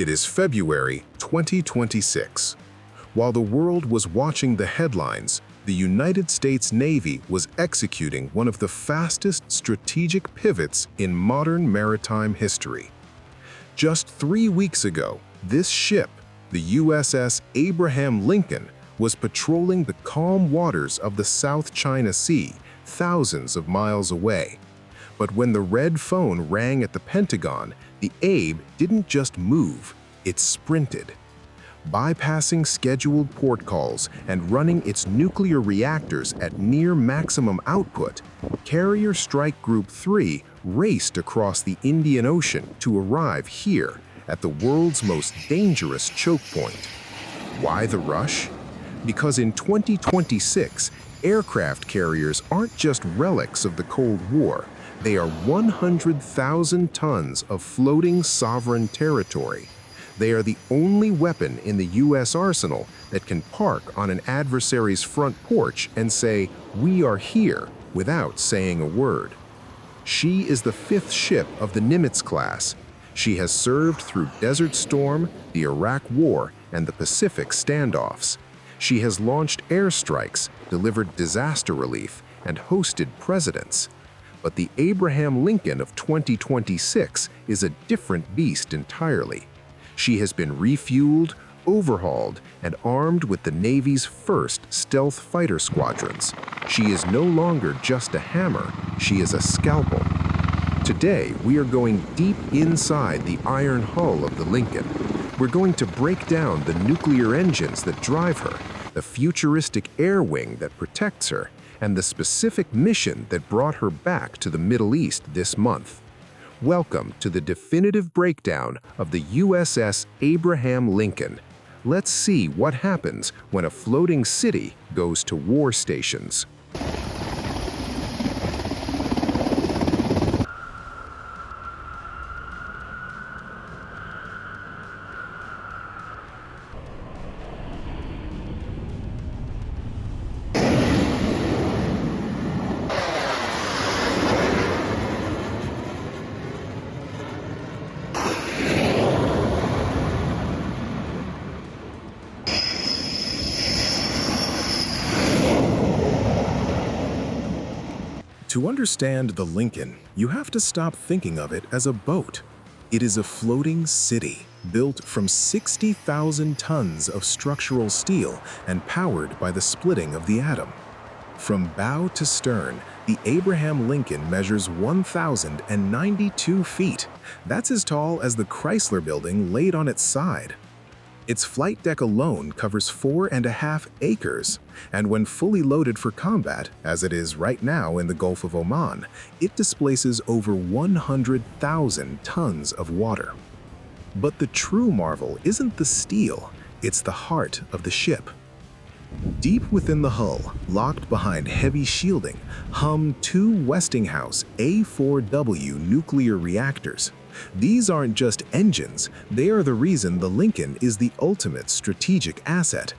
It is February 2026. While the world was watching the headlines, the United States Navy was executing one of the fastest strategic pivots in modern maritime history. Just 3 weeks ago, this ship, the USS Abraham Lincoln, was patrolling the calm waters of the South China Sea, thousands of miles away. But when the red phone rang at the Pentagon, the Abe didn't just move, it sprinted. Bypassing scheduled port calls and running its nuclear reactors at near maximum output, Carrier Strike Group 3 raced across the Indian Ocean to arrive here at the world's most dangerous choke point. Why the rush? Because in 2026, aircraft carriers aren't just relics of the Cold War. They are 100,000 tons of floating sovereign territory. They are the only weapon in the U.S. arsenal that can park on an adversary's front porch and say, "We are here," without saying a word. She is the 5th ship of the Nimitz class. She has served through Desert Storm, the Iraq War, and the Pacific standoffs. She has launched airstrikes, delivered disaster relief, and hosted presidents. But the Abraham Lincoln of 2026 is a different beast entirely. She has been refueled, overhauled, and armed with the Navy's first stealth fighter squadrons. She is no longer just a hammer, she is a scalpel. Today, we are going deep inside the iron hull of the Lincoln. We're going to break down the nuclear engines that drive her, the futuristic air wing that protects her, and the specific mission that brought her back to the Middle East this month. Welcome to the definitive breakdown of the USS Abraham Lincoln. Let's see what happens when a floating city goes to war stations. To understand the Lincoln, you have to stop thinking of it as a boat. It is a floating city, built from 60,000 tons of structural steel and powered by the splitting of the atom. From bow to stern, the Abraham Lincoln measures 1,092 feet. That's as tall as the Chrysler Building laid on its side. Its flight deck alone covers 4.5 acres, and when fully loaded for combat, as it is right now in the Gulf of Oman, it displaces over 100,000 tons of water. But the true marvel isn't the steel, it's the heart of the ship. Deep within the hull, locked behind heavy shielding, hum 2 Westinghouse A4W nuclear reactors. These aren't just engines, they are the reason the Lincoln is the ultimate strategic asset.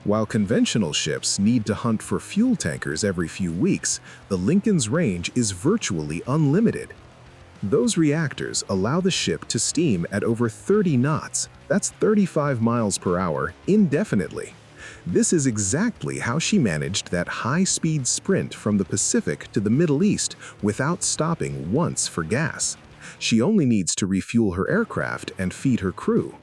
While conventional ships need to hunt for fuel tankers every few weeks, the Lincoln's range is virtually unlimited. Those reactors allow the ship to steam at over 30 knots, that's 35 miles per hour, indefinitely. This is exactly how she managed that high-speed sprint from the Pacific to the Middle East without stopping once for gas. She only needs to refuel her aircraft and feed her crew.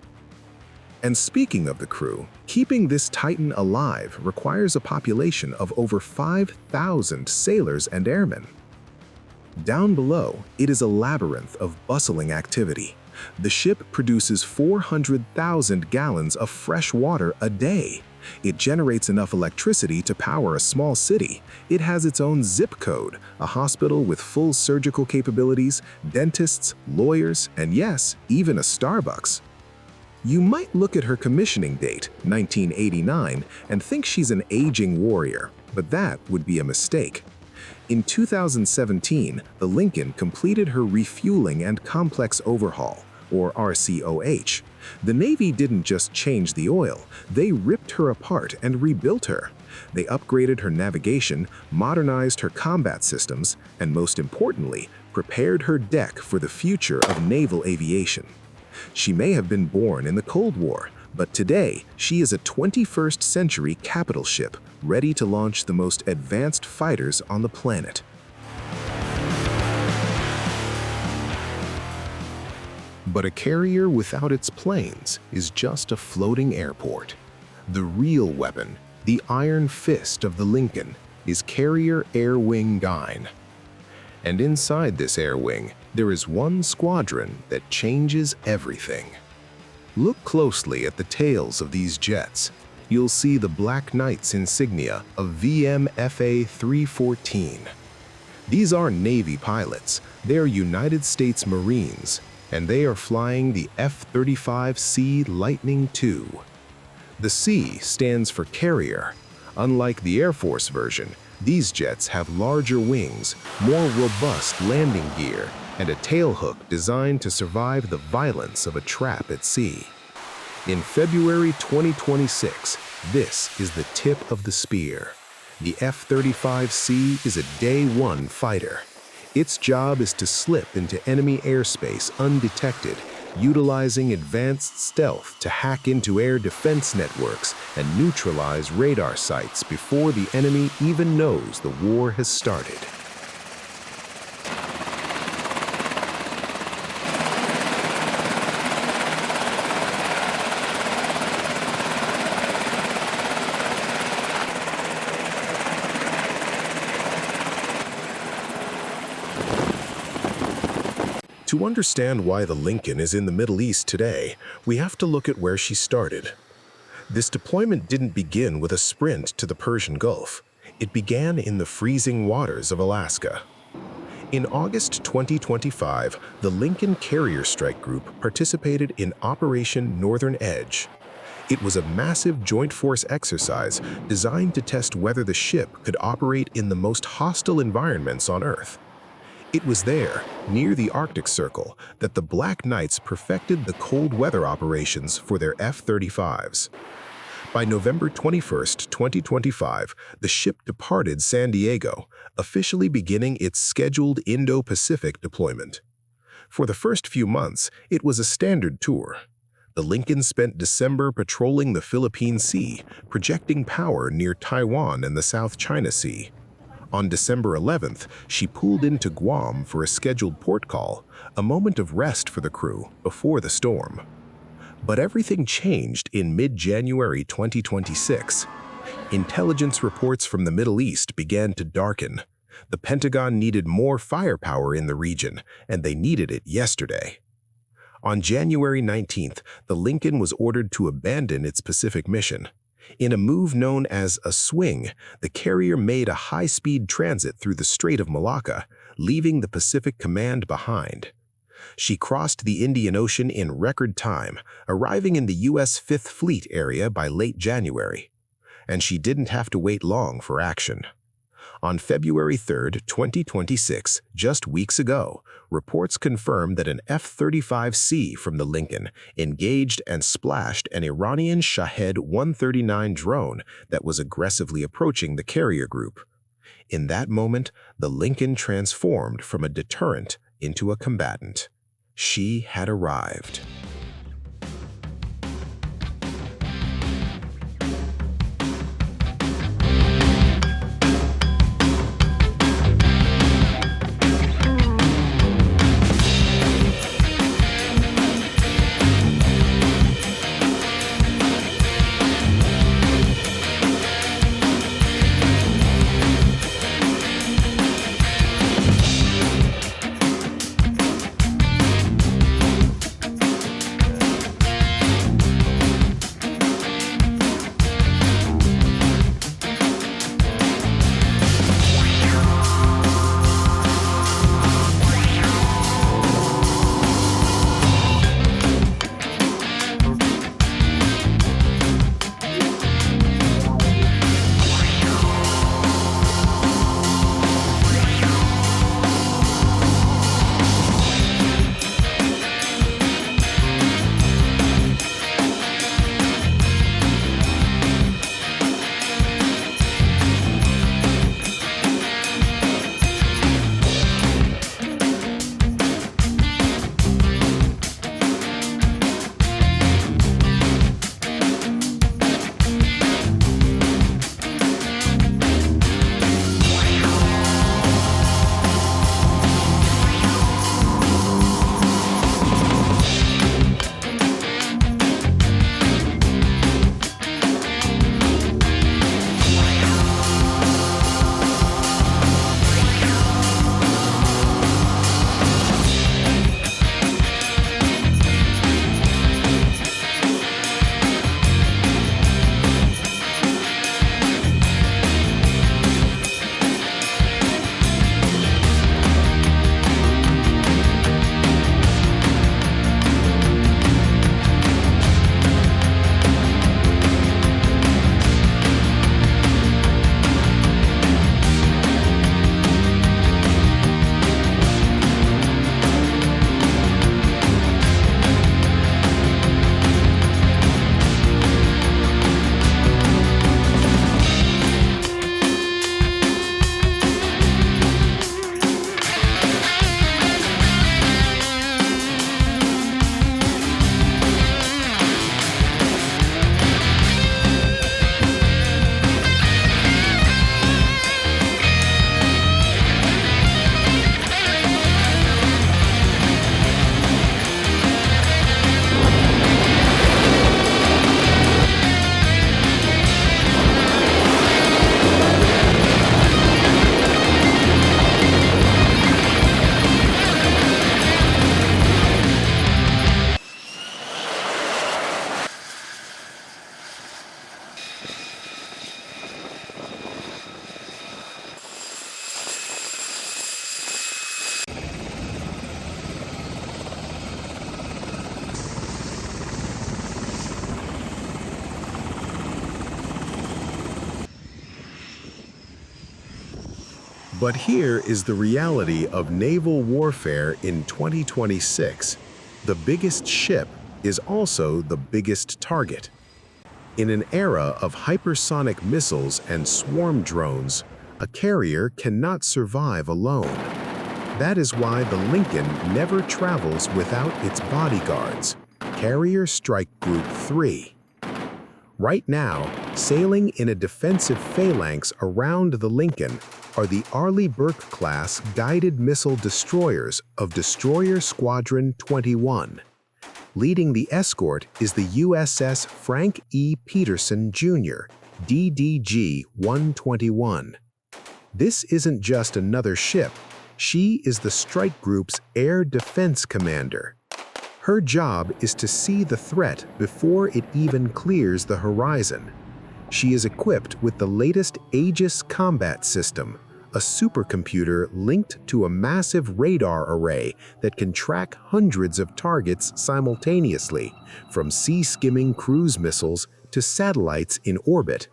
And speaking of the crew, keeping this Titan alive requires a population of over 5,000 sailors and airmen. Down below, it is a labyrinth of bustling activity. The ship produces 400,000 gallons of fresh water a day. It generates enough electricity to power a small city. It has its own zip code, a hospital with full surgical capabilities, dentists, lawyers, and yes, even a Starbucks. You might look at her commissioning date, 1989, and think she's an aging warrior, but that would be a mistake. In 2017, the Lincoln completed her refueling and complex overhaul, or RCOH. The Navy didn't just change the oil, they ripped her apart and rebuilt her. They upgraded her navigation, modernized her combat systems, and most importantly, prepared her deck for the future of naval aviation. She may have been born in the Cold War, but today she is a 21st century capital ship ready to launch the most advanced fighters on the planet. But a carrier without its planes is just a floating airport. The real weapon, the iron fist of the Lincoln, is Carrier Air Wing 9. And inside this air wing, there is one squadron that changes everything. Look closely at the tails of these jets. You'll see the Black Knight's insignia of VM FA-314. These aren't Navy pilots, they're United States Marines, and they are flying the F-35C Lightning II. The C stands for carrier. Unlike the Air Force version, these jets have larger wings, more robust landing gear, and a tailhook designed to survive the violence of a trap at sea. In February 2026, this is the tip of the spear. The F-35C is a Day 1 fighter. Its job is to slip into enemy airspace undetected, utilizing advanced stealth to hack into air defense networks and neutralize radar sites before the enemy even knows the war has started. To understand why the Lincoln is in the Middle East today, we have to look at where she started. This deployment didn't begin with a sprint to the Persian Gulf. It began in the freezing waters of Alaska. In August 2025, the Lincoln Carrier Strike Group participated in Operation Northern Edge. It was a massive joint force exercise designed to test whether the ship could operate in the most hostile environments on Earth. It was there, near the Arctic Circle, that the Black Knights perfected the cold weather operations for their F-35s. By November 21, 2025, the ship departed San Diego, officially beginning its scheduled Indo-Pacific deployment. For the first few months, it was a standard tour. The Lincoln spent December patrolling the Philippine Sea, projecting power near Taiwan and the South China Sea. On December 11th, she pulled into Guam for a scheduled port call, a moment of rest for the crew before the storm. But everything changed in mid-January 2026. Intelligence reports from the Middle East began to darken. The Pentagon needed more firepower in the region, and they needed it yesterday. On January 19th, the Lincoln was ordered to abandon its Pacific mission. In a move known as a swing, the carrier made a high-speed transit through the Strait of Malacca, leaving the Pacific Command behind. She crossed the Indian Ocean in record time, arriving in the U.S. Fifth Fleet area by late January. And she didn't have to wait long for action. On February 3, 2026, just weeks ago, reports confirmed that an F-35C from the Lincoln engaged and splashed an Iranian Shahed 139 drone that was aggressively approaching the carrier group. In that moment, the Lincoln transformed from a deterrent into a combatant. She had arrived. But here is the reality of naval warfare in 2026. The biggest ship is also the biggest target. In an era of hypersonic missiles and swarm drones, a carrier cannot survive alone. That is why the Lincoln never travels without its bodyguards, Carrier Strike Group 3. Right now, sailing in a defensive phalanx around the Lincoln are the Arleigh Burke-class guided missile destroyers of Destroyer Squadron 21. Leading the escort is the USS Frank E. Peterson, Jr., DDG-121. This isn't just another ship. She is the strike group's air defense commander. Her job is to see the threat before it even clears the horizon. She is equipped with the latest Aegis combat system, a supercomputer linked to a massive radar array that can track hundreds of targets simultaneously, from sea-skimming cruise missiles to satellites in orbit.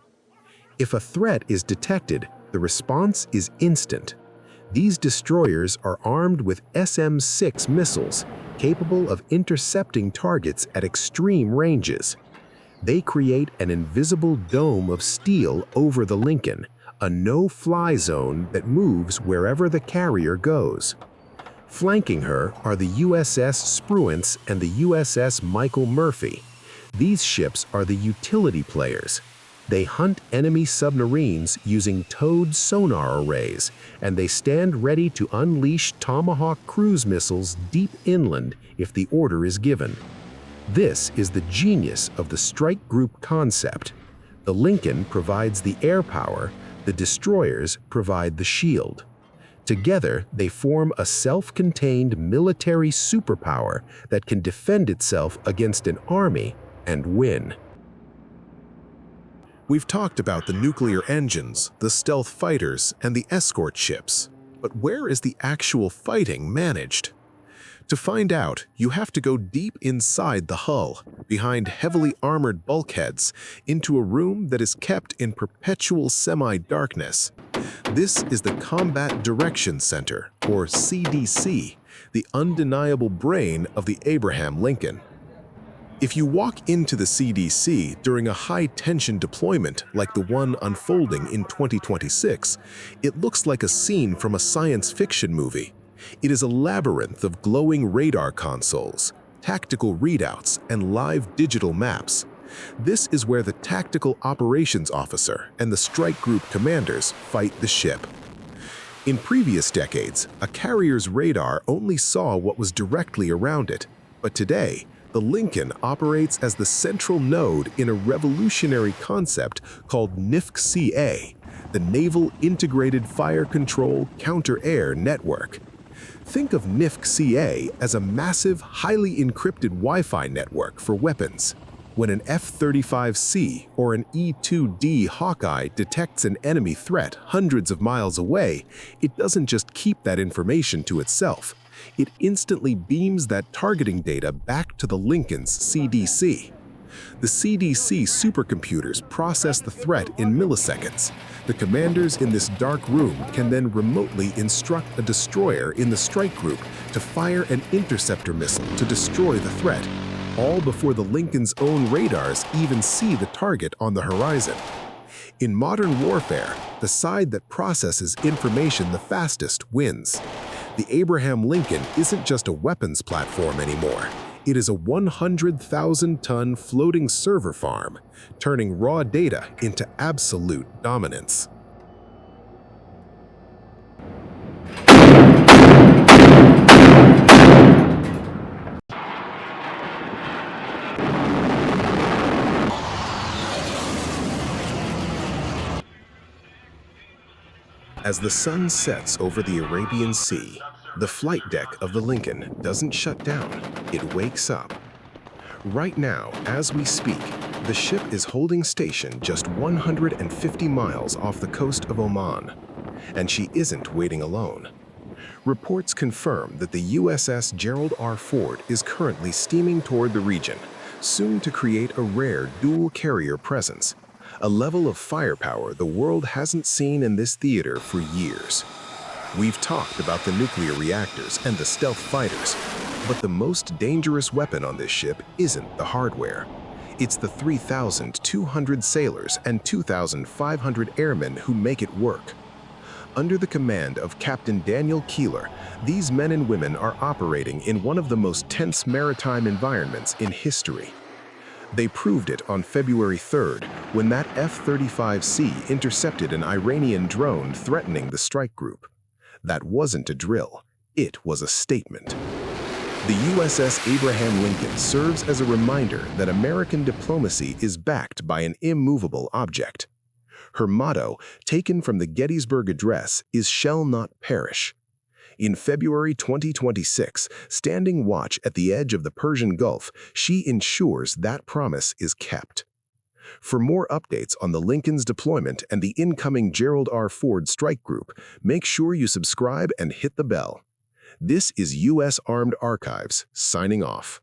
If a threat is detected, the response is instant. These destroyers are armed with SM-6 missiles, capable of intercepting targets at extreme ranges. They create an invisible dome of steel over the Lincoln, a no-fly zone that moves wherever the carrier goes. Flanking her are the USS Spruance and the USS Michael Murphy. These ships are the utility players. They hunt enemy submarines using towed sonar arrays, and they stand ready to unleash Tomahawk cruise missiles deep inland if the order is given. This is the genius of the strike group concept. The Lincoln provides the air power, the destroyers provide the shield. Together, they form a self-contained military superpower that can defend itself against an army and win. We've talked about the nuclear engines, the stealth fighters, and the escort ships. But where is the actual fighting managed? To find out, you have to go deep inside the hull, behind heavily armored bulkheads, into a room that is kept in perpetual semi-darkness. This is the Combat Direction Center, or CDC, the undeniable brain of the Abraham Lincoln. If you walk into the CDC during a high-tension deployment like the one unfolding in 2026, it looks like a scene from a science fiction movie. It is a labyrinth of glowing radar consoles, tactical readouts, and live digital maps. This is where the tactical operations officer and the strike group commanders fight the ship. In previous decades, a carrier's radar only saw what was directly around it, but today, the Lincoln operates as the central node in a revolutionary concept called NIFC-CA, the Naval Integrated Fire Control Counter-Air Network. Think of NIFC-CA as a massive, highly encrypted Wi-Fi network for weapons. When an F-35C or an E-2D Hawkeye detects an enemy threat hundreds of miles away, it doesn't just keep that information to itself. It instantly beams that targeting data back to the Lincoln's CDC. The CDC supercomputers process the threat in milliseconds. The commanders in this dark room can then remotely instruct a destroyer in the strike group to fire an interceptor missile to destroy the threat, all before the Lincoln's own radars even see the target on the horizon. In modern warfare, the side that processes information the fastest wins. The Abraham Lincoln isn't just a weapons platform anymore. It is a 100,000-ton floating server farm, turning raw data into absolute dominance. As the sun sets over the Arabian Sea, the flight deck of the Lincoln doesn't shut down, it wakes up. Right now, as we speak, the ship is holding station just 150 miles off the coast of Oman, and she isn't waiting alone. Reports confirm that the USS Gerald R. Ford is currently steaming toward the region, soon to create a rare dual-carrier presence, a level of firepower the world hasn't seen in this theater for years. We've talked about the nuclear reactors and the stealth fighters, but the most dangerous weapon on this ship isn't the hardware. It's the 3,200 sailors and 2,500 airmen who make it work. Under the command of Captain Daniel Keeler, these men and women are operating in one of the most tense maritime environments in history. They proved it on February 3rd when that F-35C intercepted an Iranian drone threatening the strike group. That wasn't a drill, it was a statement. The USS Abraham Lincoln serves as a reminder that American diplomacy is backed by an immovable object. Her motto, taken from the Gettysburg Address, is "Shall not perish." In February 2026, standing watch at the edge of the Persian Gulf, she ensures that promise is kept. For more updates on the Lincoln's deployment and the incoming Gerald R. Ford strike group, make sure you subscribe and hit the bell. This is U.S. Armed Archives, signing off.